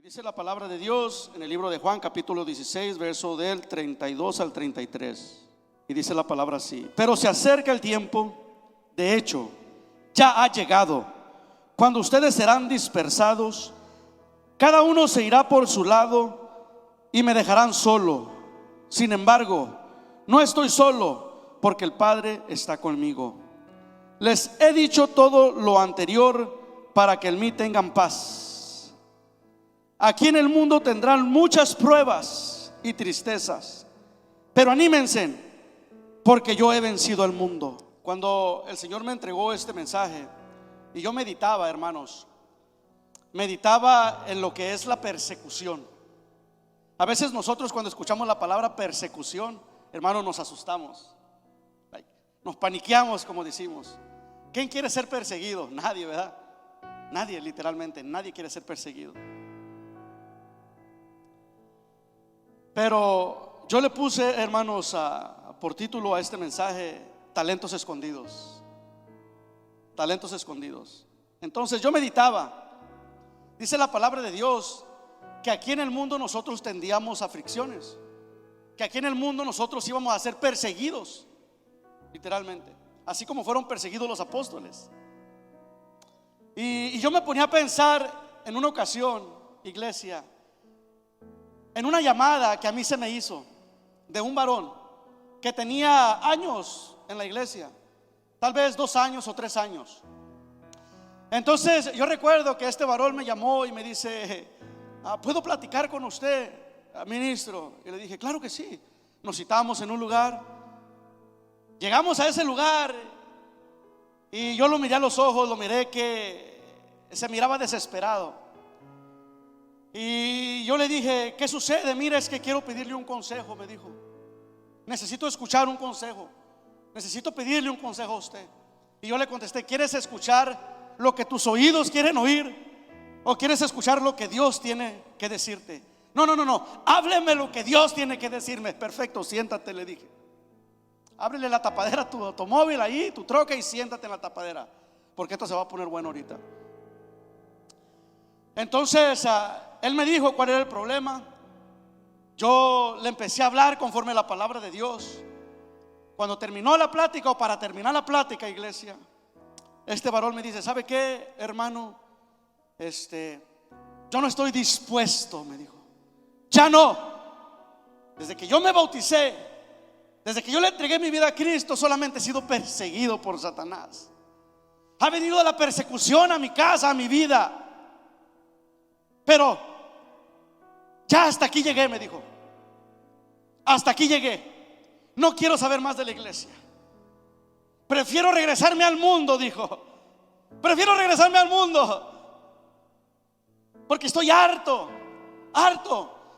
Dice la palabra de Dios en el libro de Juan, capítulo 16, verso del 32 al 33. Y dice la palabra así: pero se acerca el tiempo, de hecho, ya ha llegado, cuando ustedes serán dispersados, cada uno se irá por su lado y me dejarán solo. Sin embargo, no estoy solo, porque el Padre está conmigo. Les he dicho todo lo anterior para que en mí tengan paz. Aquí en el mundo tendrán muchas pruebas y tristezas, pero anímense, porque yo he vencido al mundo. Cuando el Señor me entregó este mensaje y yo meditaba, hermanos, meditaba en lo que es la persecución. A veces nosotros, cuando escuchamos la palabra persecución, hermanos, nos asustamos, nos paniqueamos, como decimos. ¿Quién quiere ser perseguido? Nadie, ¿verdad? Nadie, literalmente, nadie quiere ser perseguido. Pero yo le puse, hermanos, por título a este mensaje: talentos escondidos. Talentos escondidos. Entonces yo meditaba. Dice la palabra de Dios que aquí en el mundo nosotros tendríamos aflicciones, que aquí en el mundo nosotros íbamos a ser perseguidos, literalmente, así como fueron perseguidos los apóstoles. Y yo me ponía a pensar en una ocasión, iglesia, en una llamada que a mí se me hizo de un varón que tenía años en la iglesia, tal vez 2 años o 3 años. Entonces yo recuerdo que este varón me llamó y me dice: ¿puedo platicar con usted, ministro? Y le dije: claro que sí. Nos citamos en un lugar. Llegamos a ese lugar y yo lo miré a los ojos, lo miré que se miraba desesperado. Y yo le dije: ¿qué sucede? Mira, es que quiero pedirle un consejo, me dijo. Necesito escuchar un consejo. Necesito pedirle un consejo a usted. Y yo le contesté: ¿quieres escuchar lo que tus oídos quieren oír, o quieres escuchar lo que Dios tiene que decirte? No, hábleme lo que Dios tiene que decirme. Perfecto, siéntate, le dije. Ábrele la tapadera a tu automóvil ahí, tu troca, y siéntate en la tapadera, porque esto se va a poner bueno ahorita. Entonces él me dijo cuál era el problema. Yo le empecé a hablar conforme a la palabra de Dios. Cuando terminó la plática, o para terminar la plática, iglesia, este varón me dice: ¿sabe qué, hermano? Yo no estoy dispuesto, me dijo. Ya no. Desde que yo me bauticé, desde que yo le entregué mi vida a Cristo, solamente he sido perseguido por Satanás. Ha venido la persecución a mi casa, a mi vida. Pero ya hasta aquí llegué, me dijo. Hasta aquí llegué. No quiero saber más de la iglesia. Prefiero regresarme al mundo, dijo. Prefiero regresarme al mundo, porque estoy harto.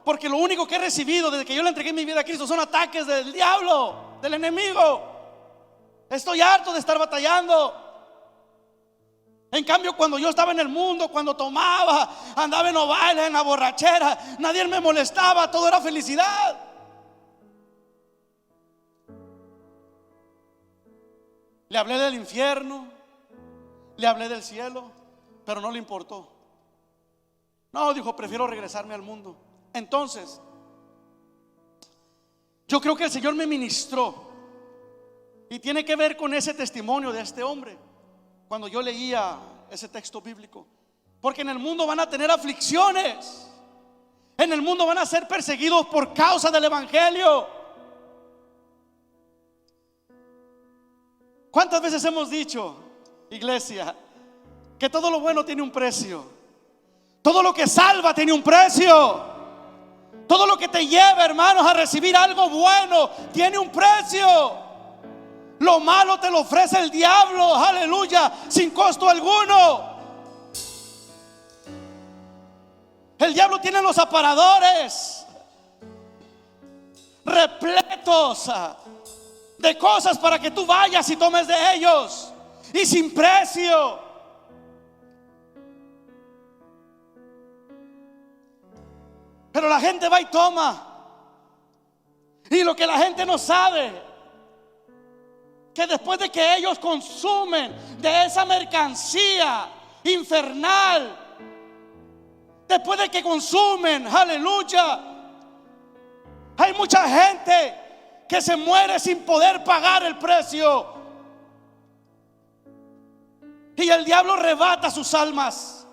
Porque lo único que he recibido desde que yo le entregué mi vida a Cristo son ataques del diablo, del enemigo. Estoy harto de estar batallando. En cambio, cuando yo estaba en el mundo, cuando tomaba, andaba en los bailes, en la borrachera, nadie me molestaba, todo era felicidad. Le hablé del infierno, le hablé del cielo, pero no le importó. No, dijo: prefiero regresarme al mundo. Entonces, yo creo que el Señor me ministró, y tiene que ver con ese testimonio de este hombre, cuando yo leía ese texto bíblico. Porque en el mundo van a tener aflicciones, en el mundo van a ser perseguidos por causa del evangelio. ¿Cuántas veces hemos dicho, iglesia, que todo lo bueno tiene un precio? Todo lo que salva tiene un precio. Todo lo que te lleva, hermanos, a recibir algo bueno tiene un precio. Lo malo te lo ofrece el diablo, aleluya, sin costo alguno. El diablo tiene los aparadores repletos de cosas para que tú vayas y tomes de ellos, y sin precio. Pero la gente va y toma. Y lo que la gente no sabe, que después de que ellos consumen de esa mercancía infernal, después de que consumen, aleluya, hay mucha gente que se muere sin poder pagar el precio. Y el diablo arrebata sus almas.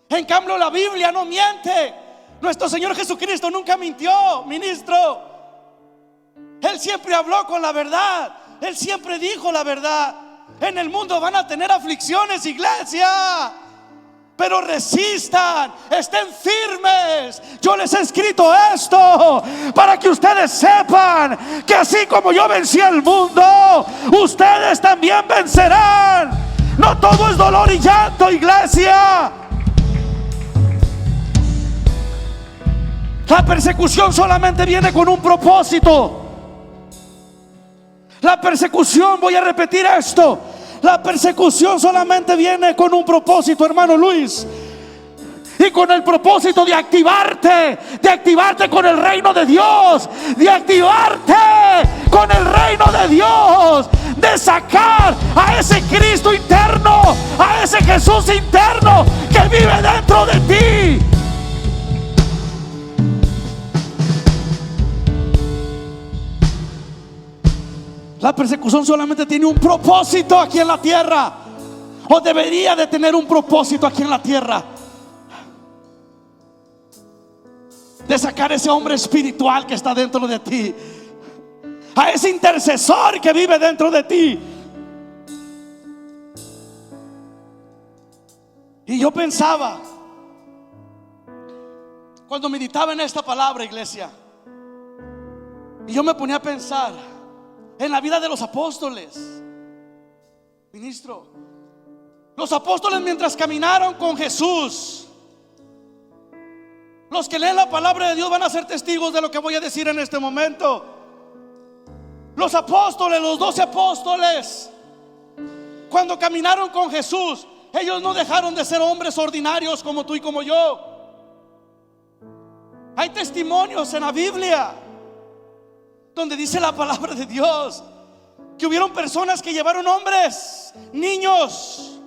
En cambio, la Biblia no miente. Nuestro Señor Jesucristo nunca mintió, ministro. Él siempre habló con la verdad. Él siempre dijo la verdad. En el mundo van a tener aflicciones, iglesia, pero resistan, estén firmes. Yo les he escrito esto para que ustedes sepan que así como yo vencí al mundo, ustedes también vencerán. No todo es dolor y llanto, iglesia. La persecución solamente viene con un propósito. La persecución, voy a repetir esto, la persecución solamente viene con un propósito, hermano Luis. Y con el propósito de activarte con el reino de Dios, de activarte con el reino de Dios, de sacar a ese Cristo interno, a ese Jesús interno que vive dentro de ti. La persecución solamente tiene un propósito aquí en la tierra, o debería de tener un propósito aquí en la tierra: de sacar ese hombre espiritual que está dentro de ti, a ese intercesor que vive dentro de ti. Y yo pensaba, cuando meditaba en esta palabra, iglesia, y yo me ponía a pensar en la vida de los apóstoles. Ministro, los apóstoles, mientras caminaron con Jesús, los que leen la palabra de Dios van a ser testigos de lo que voy a decir en este momento. Los apóstoles, los 12 apóstoles, cuando caminaron con Jesús, ellos no dejaron de ser hombres ordinarios como tú y como yo. Hay testimonios en la Biblia donde dice la palabra de Dios que hubieron personas que llevaron hombres, niños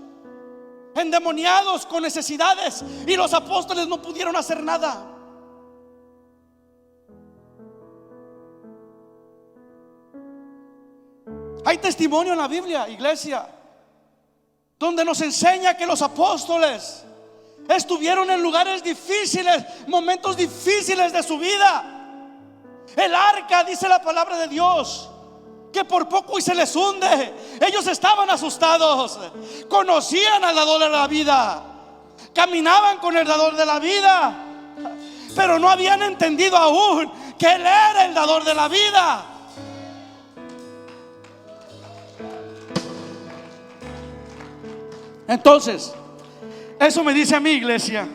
endemoniados con necesidades, y los apóstoles no pudieron hacer nada. Hay testimonio en la Biblia, iglesia, donde nos enseña que los apóstoles estuvieron en lugares difíciles, momentos difíciles de su vida. El arca, dice la palabra de Dios, que por poco y se les hunde. Ellos estaban asustados, conocían al dador de la vida, caminaban con el dador de la vida, pero no habían entendido aún que Él era el dador de la vida. Entonces, eso me dice a mi iglesia,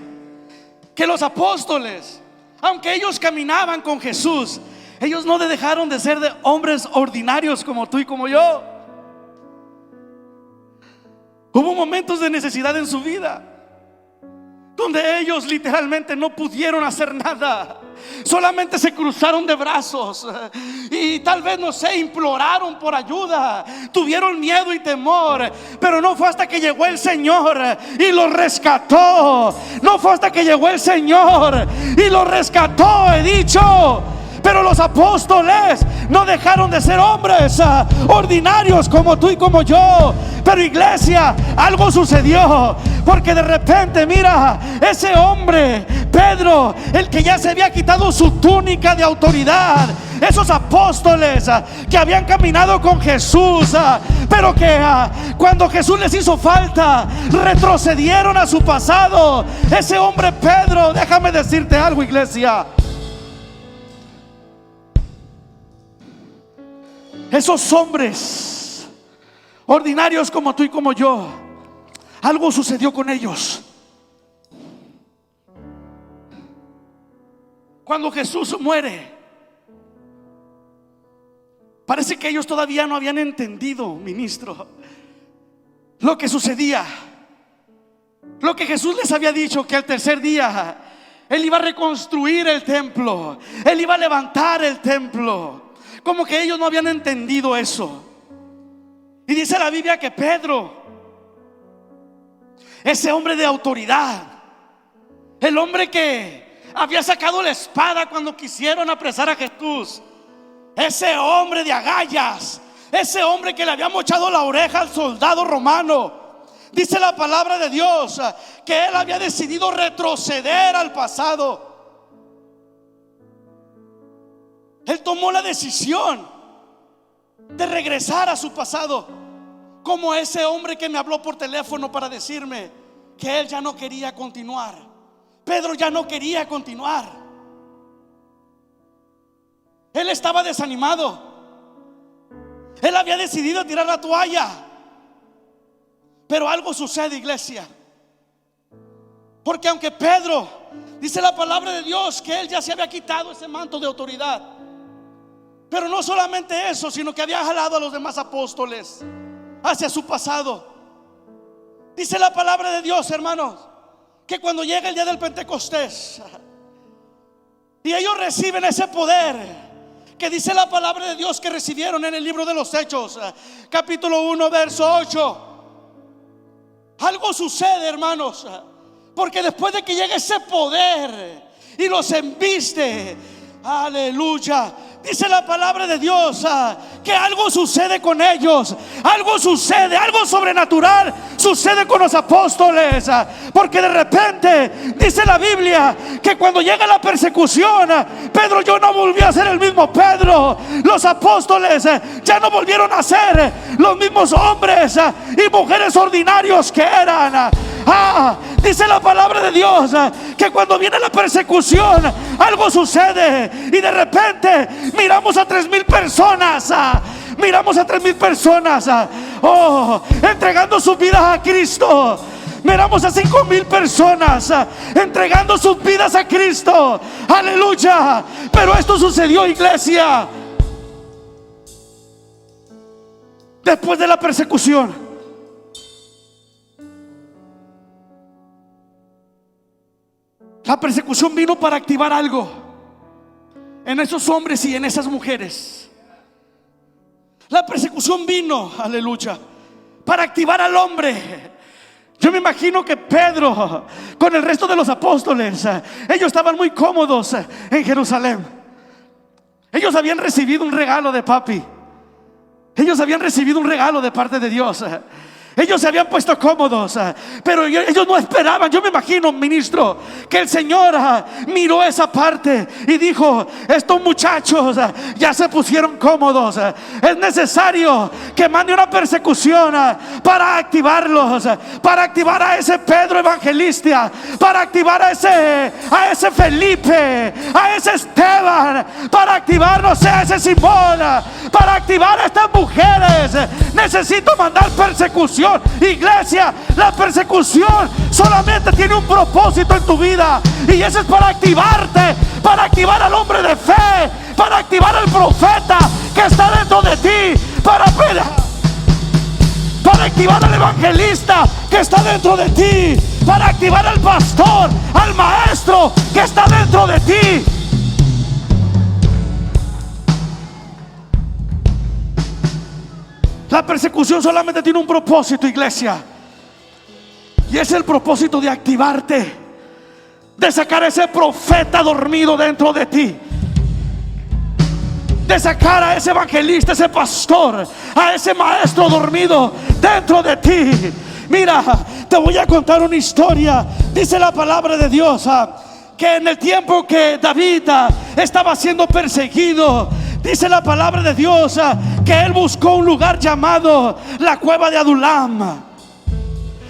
que los apóstoles, aunque ellos caminaban con Jesús, ellos no dejaron de ser de hombres ordinarios como tú y como yo. Hubo momentos de necesidad en su vida donde ellos literalmente no pudieron hacer nada. Solamente se cruzaron de brazos y tal vez, no sé, imploraron por ayuda, tuvieron miedo y temor, pero no fue hasta que llegó el Señor y los rescató. No fue hasta que llegó el Señor y los rescató, he dicho. Pero los apóstoles no dejaron de ser hombres ordinarios como tú y como yo. Pero iglesia, algo sucedió, porque de repente, mira, ese hombre, Pedro, el que ya se había quitado su túnica de autoridad, esos apóstoles que habían caminado con Jesús, pero que cuando Jesús les hizo falta, retrocedieron a su pasado. Ese hombre Pedro, déjame decirte algo, iglesia, esos hombres ordinarios como tú y como yo, algo sucedió con ellos. Cuando Jesús muere, parece que ellos todavía no habían entendido, ministro, lo que sucedía, lo que Jesús les había dicho, que al tercer día Él iba a reconstruir el templo, Él iba a levantar el templo. Como que ellos no habían entendido eso. Y dice la Biblia que Pedro, ese hombre de autoridad, El hombre que había sacado la espada cuando quisieron apresar a Jesús. Ese hombre de agallas. Ese hombre que le había mochado la oreja al soldado romano. Dice la palabra de Dios que él había decidido retroceder al pasado. Él tomó la decisión de regresar a su pasado, como ese hombre que me habló por teléfono para decirme que él ya no quería continuar. Pedro ya no quería continuar. Él estaba desanimado. Él había decidido tirar la toalla. Pero algo sucede, iglesia. Porque aunque Pedro, dice la palabra de Dios, que él ya se había quitado ese manto de autoridad, pero no solamente eso, sino que había jalado a los demás apóstoles hacia su pasado. Dice la palabra de Dios, hermanos, que cuando llega el día del Pentecostés y ellos reciben ese poder que dice la palabra de Dios que recibieron en el libro de los Hechos, capítulo 1, verso 8. Algo sucede, hermanos, porque después de que llega ese poder y los embiste, aleluya, dice la palabra de Dios que algo sucede con ellos. Algo sucede, algo sobrenatural sucede con los apóstoles. Porque de repente dice la Biblia que cuando llega la persecución, Pedro ya no volvió a ser el mismo Pedro. Los apóstoles ya no volvieron a ser los mismos hombres y mujeres ordinarios que eran. Dice la palabra de Dios que cuando viene la persecución algo sucede y de repente miramos a 3,000 personas. Miramos a 3,000 personas entregando sus vidas a Cristo. Miramos a 5,000 personas entregando sus vidas a Cristo. Aleluya. Pero esto sucedió, iglesia, después de la persecución. La persecución vino para activar algo en esos hombres y en esas mujeres. La persecución vino, aleluya, para activar al hombre. Yo me imagino que Pedro con el resto de los apóstoles, ellos estaban muy cómodos en Jerusalén. Ellos habían recibido un regalo de papi. Ellos habían recibido un regalo de parte de Dios. Ellos se habían puesto cómodos, pero ellos no esperaban. Yo me imagino, ministro, que el Señor miró esa parte y dijo: estos muchachos ya se pusieron cómodos. Es necesario que mande una persecución para activarlos, para activar a ese Pedro evangelista, para activar a ese Felipe, a ese Esteban, para activar, no sé, a ese Simón, para activar a estas mujeres. Necesito mandar persecución. Iglesia, la persecución solamente tiene un propósito en tu vida, y ese es para activarte, para activar al hombre de fe, para activar al profeta que está dentro de ti, para activar al evangelista que está dentro de ti, para activar al pastor, al maestro que está dentro de ti. La persecución solamente tiene un propósito, iglesia, y es el propósito de activarte, de sacar a ese profeta dormido dentro de ti, de sacar a ese evangelista, ese pastor, a ese maestro dormido dentro de ti. Mira, te voy a contar una historia. Dice la palabra de Dios que en el tiempo que David estaba siendo perseguido, dice la palabra de Dios que él buscó un lugar llamado la cueva de Adulam.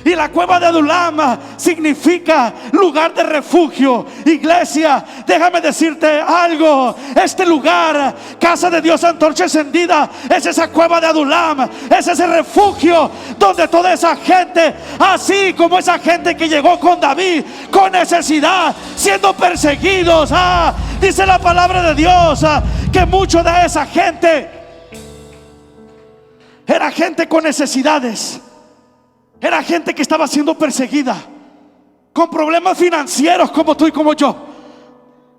Y la cueva de Adulam significa lugar de refugio. Iglesia, déjame decirte algo. Este lugar, casa de Dios Antorcha Encendida, es esa cueva de Adulam. Es ese refugio donde toda esa gente, así como esa gente que llegó con David, con necesidad, siendo perseguidos, dice la palabra de Dios que mucho de esa gente era gente con necesidades. Era gente que estaba siendo perseguida, con problemas financieros como tú y como yo.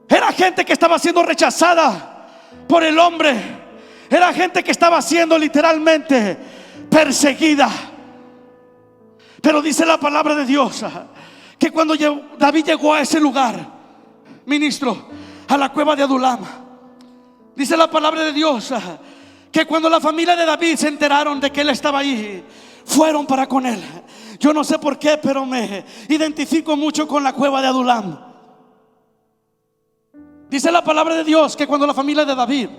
Era gente que estaba siendo rechazada por el hombre. Era gente que estaba siendo literalmente perseguida. Pero dice la palabra de Dios que cuando David llegó a ese lugar, ministro, a la cueva de Adulam, dice la palabra de Dios que cuando la familia de David se enteraron de que él estaba ahí, fueron para con él. Yo no sé por qué, pero me identifico mucho con la cueva de Adulam. Dice la palabra de Dios que cuando la familia de David,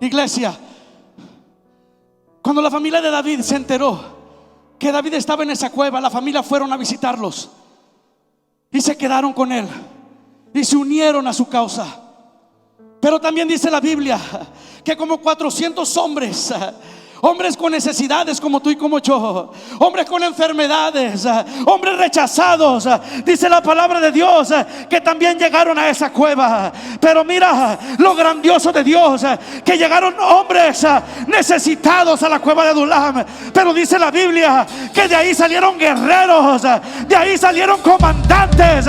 iglesia, cuando la familia de David se enteró que David estaba en esa cueva, la familia fueron a visitarlos y se quedaron con él y se unieron a su causa. Pero también dice la Biblia que como 400 hombres, hombres con necesidades como tú y como yo, hombres con enfermedades, hombres rechazados, dice la palabra de Dios que también llegaron a esa cueva. Pero mira lo grandioso de Dios, que llegaron hombres necesitados a la cueva de Adulam, pero dice la Biblia que de ahí salieron guerreros, de ahí salieron comandantes,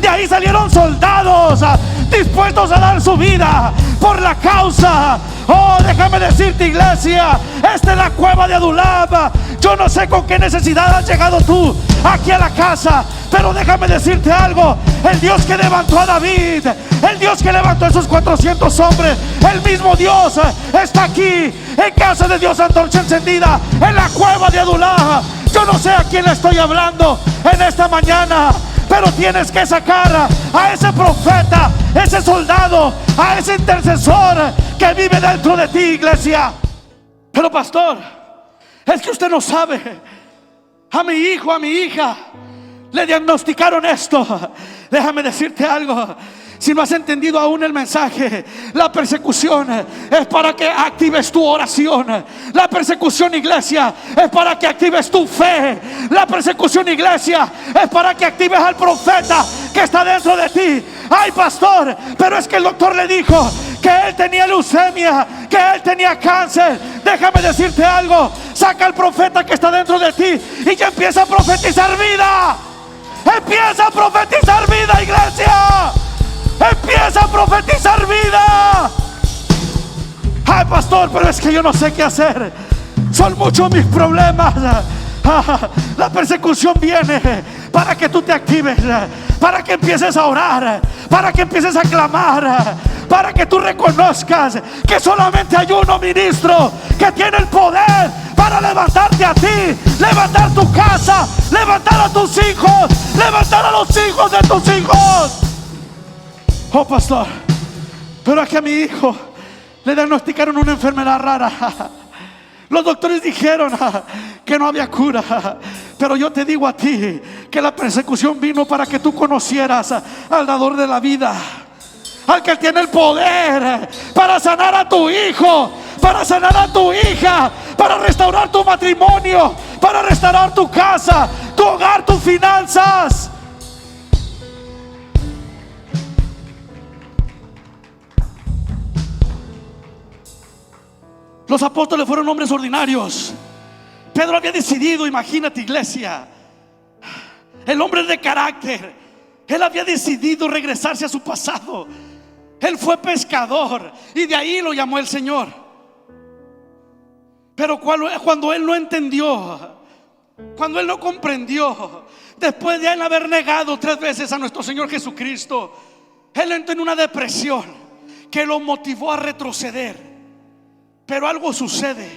de ahí salieron soldados dispuestos a dar su vida por la causa. Oh, déjame decirte, iglesia, esta es la cueva de Adulam. Yo no sé con qué necesidad has llegado tú aquí a la casa, pero déjame decirte algo. El Dios que levantó a David, el Dios que levantó a esos 400 hombres, el mismo Dios está aquí en casa de Dios Antorcha Encendida, en la cueva de Adulam. Yo no sé a quién le estoy hablando en esta mañana, pero tienes que sacar a ese profeta, ese soldado, a ese intercesor que vive dentro de ti, iglesia. Pero pastor, es que usted no sabe. A mi hijo, a mi hija le diagnosticaron esto. Déjame decirte algo. Si no has entendido aún el mensaje, la persecución es para que actives tu oración. La persecución, iglesia, es para que actives tu fe. La persecución, iglesia, es para que actives al profeta que está dentro de ti. Ay, pastor, pero es que el doctor le dijo que él tenía leucemia, que él tenía cáncer. Déjame decirte algo. Saca al profeta que está dentro de ti y ya empieza a profetizar vida. Empieza a profetizar vida, iglesia. Empieza a profetizar vida. Ay, pastor, pero es que yo no sé qué hacer. Son muchos mis problemas. La persecución viene para que tú te actives, para que empieces a orar, para que empieces a clamar, para que tú reconozcas que solamente hay uno, ministro, que tiene el poder para levantarte a ti, levantar tu casa, levantar a tus hijos, levantar a los hijos de tus hijos. Oh, pastor, pero es que a mi hijo le diagnosticaron una enfermedad rara. Los doctores dijeron que no había cura, pero yo te digo a ti que la persecución vino para que tú conocieras al dador de la vida, al que tiene el poder para sanar a tu hijo, para sanar a tu hija, para restaurar tu matrimonio, para restaurar tu casa, tu hogar, tus finanzas. Los apóstoles fueron hombres ordinarios. Pedro había decidido, imagínate, iglesia, el hombre de carácter. Él había decidido regresarse a su pasado. Él fue pescador y de ahí lo llamó el Señor. Pero cuando él no entendió, cuando él no comprendió, después de él haber negado 3 veces a nuestro Señor Jesucristo, él entró en una depresión que lo motivó a retroceder. Pero algo sucede,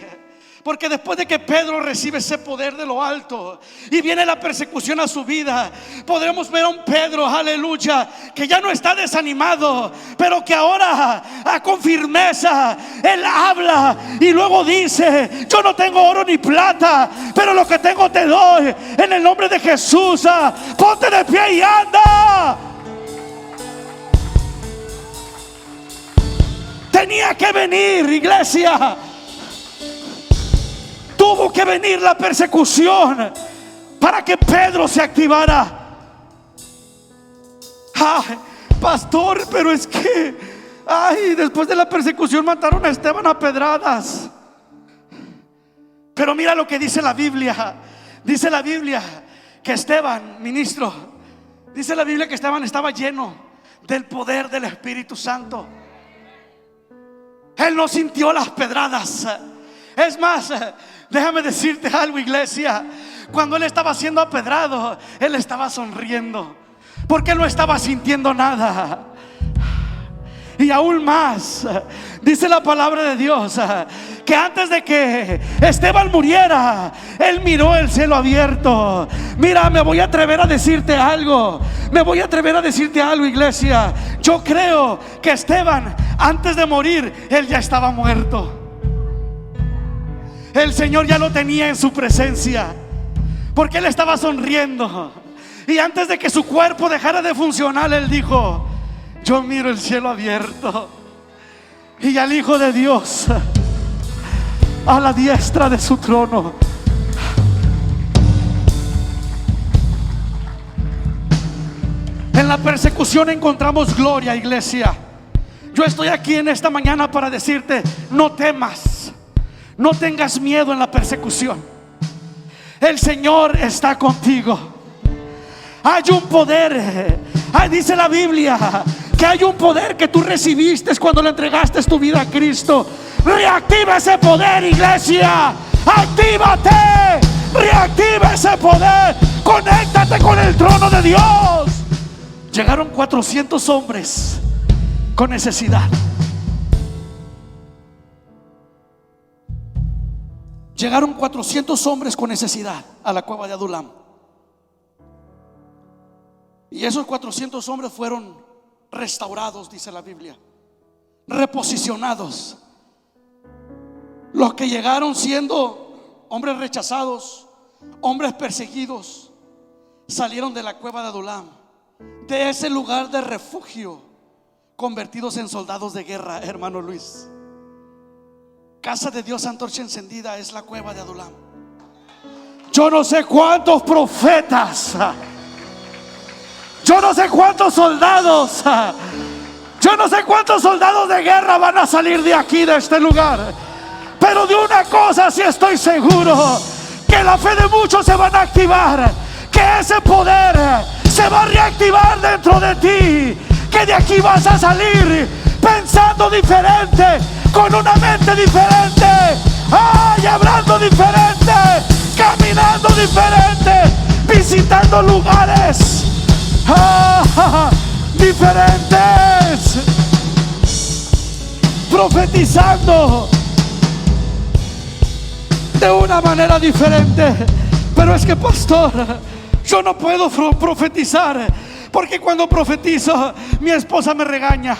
porque después de que Pedro recibe ese poder de lo alto y viene la persecución a su vida, podemos ver a un Pedro, aleluya, que ya no está desanimado, pero que ahora con firmeza él habla y luego dice: yo no tengo oro ni plata, pero lo que tengo te doy en el nombre de Jesús. Ponte de pie y anda. Tenía que venir, iglesia. Tuvo que venir la persecución para que Pedro se activara. Ay, pastor, pero es que después de la persecución mataron a Esteban a pedradas. Pero mira lo que dice la Biblia. Dice la Biblia que Esteban, ministro, dice la Biblia que Esteban estaba lleno del poder del Espíritu Santo. Él no sintió las pedradas. Es más, déjame decirte algo, iglesia. Cuando él estaba siendo apedrado, él estaba sonriendo. porque no estaba sintiendo nada. Y aún más, dice la palabra de Dios, que antes de que Esteban muriera, él miró el cielo abierto. Mira, me voy a atrever a decirte algo. Me voy a atrever a decirte algo, iglesia. Yo creo que Esteban, antes de morir, él ya estaba muerto. El Señor ya lo tenía en su presencia, porque él estaba sonriendo. Y antes de que su cuerpo dejara de funcionar, él dijo: yo miro el cielo abierto y al Hijo de Dios a la diestra de su trono. En la persecución encontramos gloria, iglesia. Yo estoy aquí en esta mañana para decirte: no temas, no tengas miedo en la persecución. El Señor está contigo. Hay un poder, dice la Biblia, que hay un poder que tú recibiste cuando le entregaste tu vida a Cristo. Reactiva ese poder, iglesia. Actívate, reactiva ese poder. Conéctate con el trono de Dios. Llegaron 400 hombres con necesidad. Llegaron 400 hombres con necesidad a la cueva de Adulam. Y esos 400 hombres fueron restaurados, dice la Biblia, reposicionados. Los que llegaron siendo hombres rechazados, hombres perseguidos, salieron de la cueva de Adulam, de ese lugar de refugio, convertidos en soldados de guerra. Hermano Luis, Casa de Dios Antorcha Encendida es la cueva de Adulam. Yo no sé cuántos profetas, yo no sé cuántos soldados, yo no sé cuántos soldados de guerra van a salir de aquí, de este lugar. Pero de una cosa sí estoy seguro: que la fe de muchos se van a activar, que ese poder se va a reactivar dentro de ti, que de aquí vas a salir pensando diferente, con una mente diferente, ay, hablando diferente, caminando diferente, visitando lugares diferentes, profetizando de una manera diferente. Pero es que, pastor, yo no puedo profetizar, porque cuando profetizo mi esposa me regaña,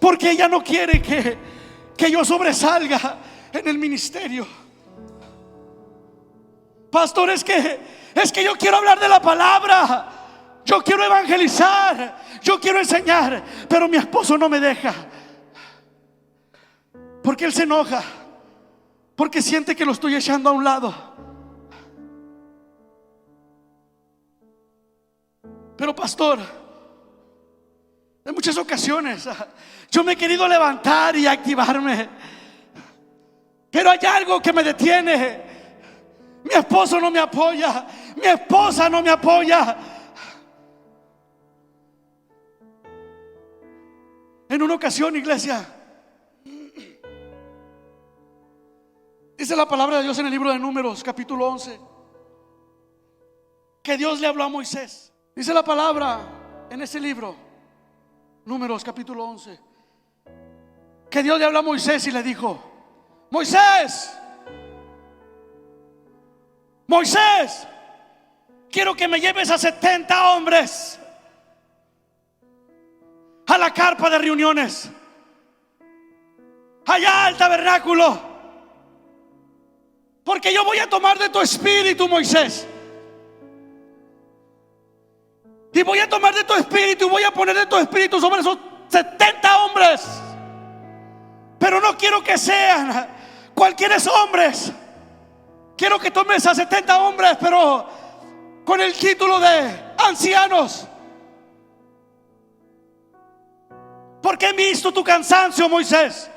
porque ella no quiere que yo sobresalga en el ministerio. Pastor, es que yo quiero hablar de la palabra, yo quiero evangelizar, yo quiero enseñar, pero mi esposo no me deja, porque él se enoja, porque siente que lo estoy echando a un lado. Pero, pastor, en muchas ocasiones yo me he querido levantar y activarme, pero hay algo que me detiene. Mi esposo no me apoya, mi esposa no me apoya. En una ocasión, iglesia, dice la palabra de Dios en el libro de Números, capítulo 11, que Dios le habló a Moisés. Dice la palabra en ese libro, Números, capítulo 11, que Dios le habló a Moisés y le dijo: Moisés, Moisés, quiero que me lleves a 70 hombres a la carpa de reuniones, allá al tabernáculo, porque yo voy a tomar de tu espíritu, Moisés, y voy a tomar de tu espíritu y voy a poner de tu espíritu sobre esos 70 hombres. Pero no quiero que sean cualquiera hombres. Quiero que tomes a 70 hombres, pero con el título de ancianos, porque he visto tu cansancio, Moisés.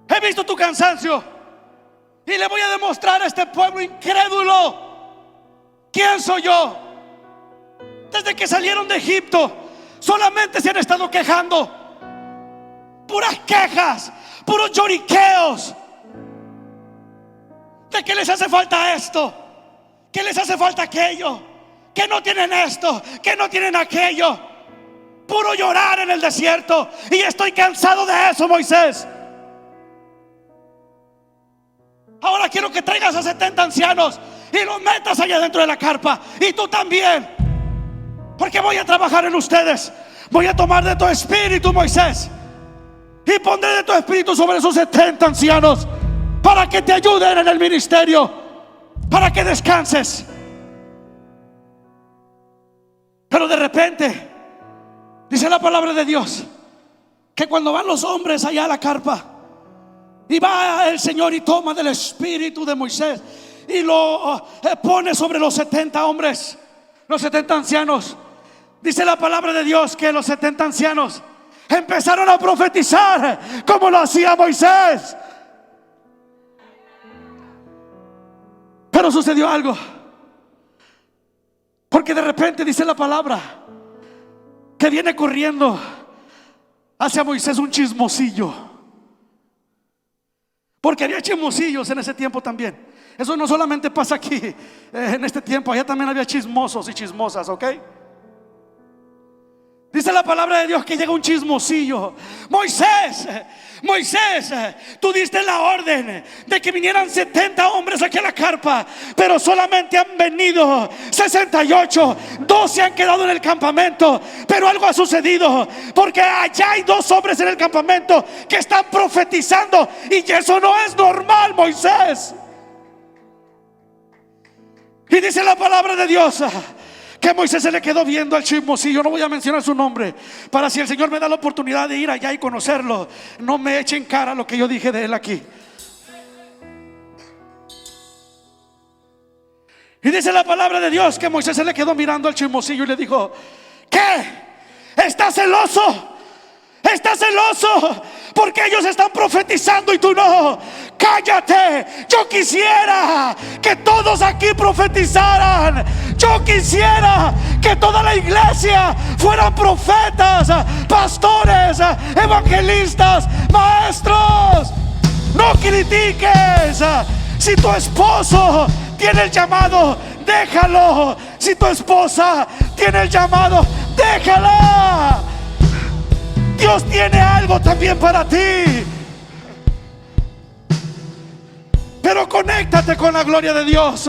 He visto tu cansancio y le voy a demostrar a este pueblo incrédulo quién soy yo. Desde que salieron de Egipto solamente se han estado quejando, puras quejas, puros lloriqueos. de que les hace falta esto, que les hace falta aquello, que no tienen esto, que no tienen aquello. Puro llorar en el desierto. Y estoy cansado de eso, Moisés. Ahora quiero que traigas a 70 ancianos y los metas allá dentro de la carpa. Y tú también, porque voy a trabajar en ustedes. Voy a tomar de tu espíritu, Moisés, y pondré de tu espíritu sobre esos 70 ancianos, para que te ayuden en el ministerio, para que descanses. Pero de repente dice la palabra de Dios que cuando van los hombres allá a la carpa, y va el Señor y toma del espíritu de Moisés y lo pone sobre los 70 hombres, los 70 ancianos. Dice la palabra de Dios que los 70 ancianos empezaron a profetizar como lo hacía Moisés. Pero sucedió algo, porque de repente dice la palabra que viene corriendo hacia Moisés un chismosillo, porque había chismosillos en ese tiempo también. Eso no solamente pasa aquí, en este tiempo, allá también había chismosos y chismosas, ¿ok? Dice la palabra de Dios que llega un chismosillo. Moisés, tú diste la orden de que vinieran 70 hombres aquí a la carpa, pero solamente han venido 68. 2 se han quedado en el campamento. Pero algo ha sucedido, porque allá hay 2 hombres en el campamento que están profetizando, y eso no es normal, Moisés. Y dice la palabra de Dios que Moisés se le quedó viendo al chismosillo. No voy a mencionar su nombre, para si el Señor me da la oportunidad de ir allá y conocerlo, no me echen cara lo que yo dije de él aquí. Y dice la palabra de Dios que Moisés se le quedó mirando al chismosillo y le dijo: ¿qué? ¿Estás celoso? ¿Estás celoso? Porque ellos están profetizando y tú no. Cállate. Yo quisiera que todos aquí profetizaran. Yo quisiera que toda la iglesia fueran profetas, pastores, evangelistas, maestros. No critiques. Si tu esposo tiene el llamado, déjalo. Si tu esposa tiene el llamado, déjala. Dios tiene algo también para ti. Pero conéctate con la gloria de Dios.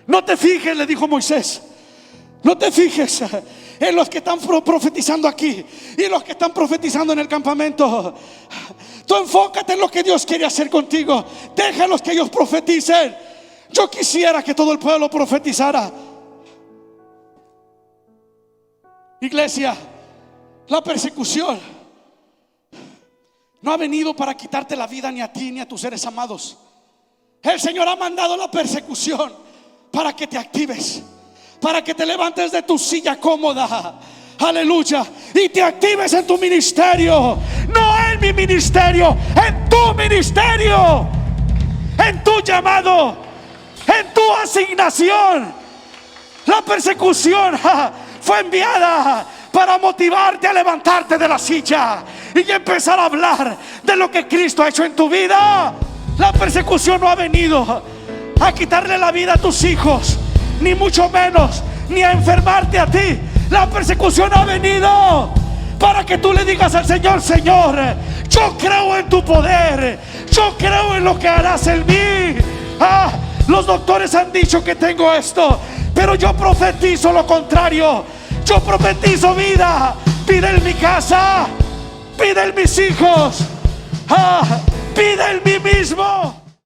No te fijes, le dijo Moisés, no te fijes en los que están profetizando aquí y los que están profetizando en el campamento. Tú enfócate en lo que Dios quiere hacer contigo. Déjalos que ellos profeticen. Yo quisiera que todo el pueblo profetizara. Iglesia, la persecución no ha venido para quitarte la vida ni a ti ni a tus seres amados. El Señor ha mandado la persecución para que te actives, para que te levantes de tu silla cómoda, aleluya, y te actives en tu ministerio. No en mi ministerio, en tu ministerio, en tu llamado, en tu asignación. La persecución fue enviada para motivarte a levantarte de la silla y empezar a hablar de lo que Cristo ha hecho en tu vida. La persecución no ha venido a quitarle la vida a tus hijos, ni mucho menos, ni a enfermarte a ti. La persecución ha venido para que tú le digas al Señor: Señor, yo creo en tu poder, yo creo en lo que harás en mí. Los doctores han dicho que tengo esto, pero yo profetizo lo contrario. Yo profetizo vida. Pide en mi casa, pide en mis hijos, pide en mí mismo.